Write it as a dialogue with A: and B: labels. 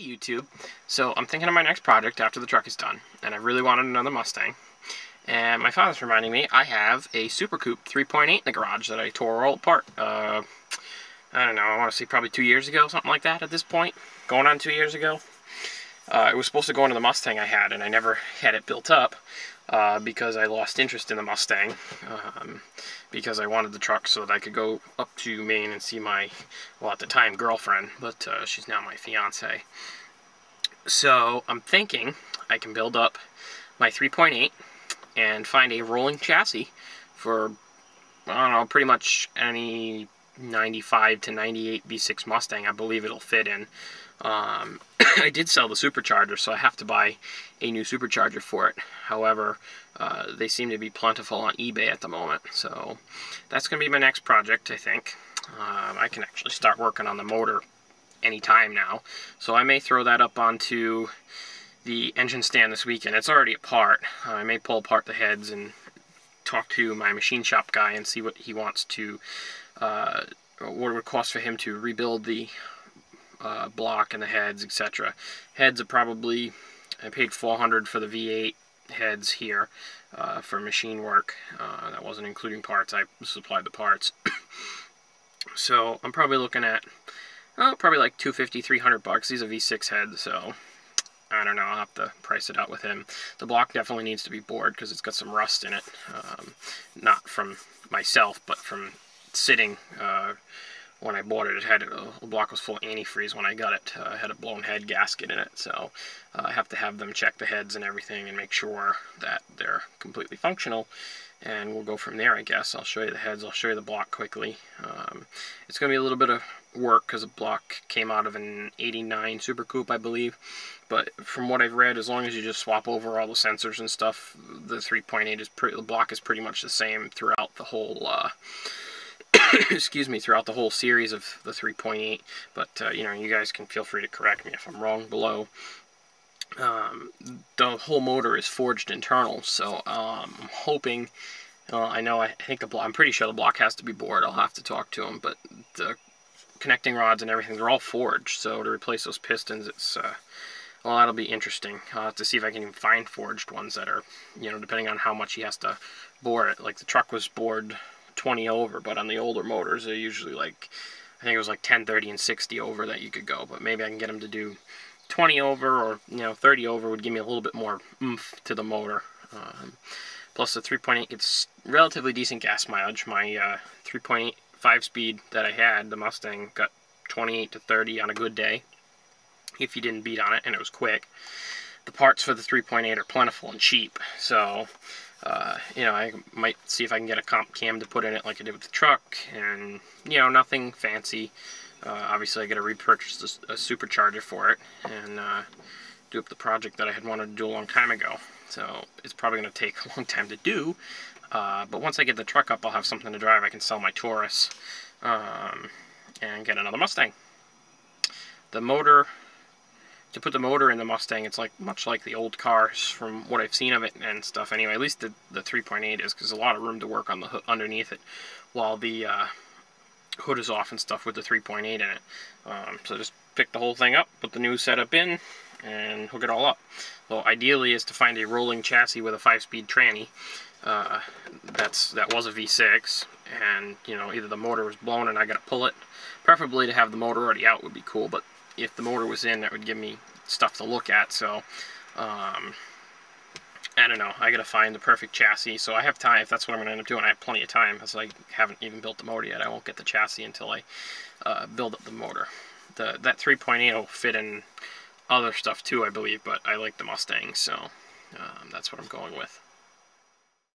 A: YouTube. So I'm thinking of my next project after the truck is done, and I really wanted another Mustang. And my father's reminding me I have a Super Coupe 3.8 in the garage that I tore all apart. I don't know, I want to say probably 2 years ago, something like that at this point. Going on 2 years ago. It was supposed to go into the Mustang I had, and I never had it built up because I lost interest in the Mustang because I wanted the truck so that I could go up to Maine and see my, well, at the time, girlfriend, but she's now my fiance. So I'm thinking I can build up my 3.8 and find a rolling chassis for, I don't know, pretty much any 95 to 98 V6 Mustang I believe it'll fit in. I did sell the supercharger, so I have to buy a new supercharger for it. However, they seem to be plentiful on eBay at the moment, so that's going to be my next project, I think. I can actually start working on the motor anytime now, so I may throw that up onto the engine stand this weekend. It's already apart. I may pull apart the heads and talk to my machine shop guy and see what he wants to, what it would cost for him to rebuild the block and the heads, etc. Heads are probably, I paid $400 for the V8 heads here for machine work. That wasn't including parts. I supplied the parts. So I'm probably looking at probably like $250, $300. These are V6 heads, so I don't know. I'll have to price it out with him. The block definitely needs to be bored because it's got some rust in it. Not from myself, but from sitting. When I bought it, the block was full of antifreeze when I got it. It had a blown head gasket in it, so I have to have them check the heads and everything and make sure that they're completely functional, and we'll go from there, I guess. I'll show you the heads, I'll show you the block quickly. It's going to be a little bit of work because the block came out of an '89 Super Coupe, I believe, but from what I've read, as long as you just swap over all the sensors and stuff, the 3.8 the block is pretty much the same throughout the whole excuse me, throughout the whole series of the 3.8, but you know, you guys can feel free to correct me if I'm wrong below. The whole motor is forged internal, so I'm hoping, I think I'm pretty sure the block has to be bored. I'll have to talk to him, but the connecting rods and everything, they're all forged, so to replace those pistons, it's, well, that'll be interesting. I'll have to see if I can even find forged ones that are, you know, depending on how much he has to bore it. Like the truck was bored 20 over, but on the older motors they're usually like, I think it was like 10, 30, and 60 over that you could go, but maybe I can get them to do 20 over, or, you know, 30 over would give me a little bit more oomph to the motor. Plus the 3.8 gets relatively decent gas mileage. My 3.8 5-speed that I had, the Mustang, got 28 to 30 on a good day if you didn't beat on it and it was quick. The parts for the 3.8 are plentiful and cheap, so you know, I might see if I can get a comp cam to put in it like I did with the truck, and, you know, nothing fancy. Obviously I got to repurchase a supercharger for it and do up the project that I had wanted to do a long time ago. So it's probably going to take a long time to do, but once I get the truck up, I'll have something to drive. I can sell my Taurus and get another Mustang. The motor, to put the motor in the Mustang, it's like much like the old cars from what I've seen of it and stuff. Anyway, at least the 3.8 is, because there's a lot of room to work on the hood underneath it, while the hood is off and stuff with the 3.8 in it. So just pick the whole thing up, put the new setup in, and hook it all up. So ideally is to find a rolling chassis with a 5-speed tranny. That was a V6, and, you know, either the motor was blown and I got to pull it. Preferably to have the motor already out would be cool, but if the motor was in, that would give me stuff to look at. So I don't know, I gotta find the perfect chassis, so I have time. If that's what I'm gonna end up doing, I have plenty of time, because I haven't even built the motor yet. I won't get the chassis until I build up the motor. That 3.8 will fit in other stuff too, I believe, but I like the Mustang, so that's what I'm going with.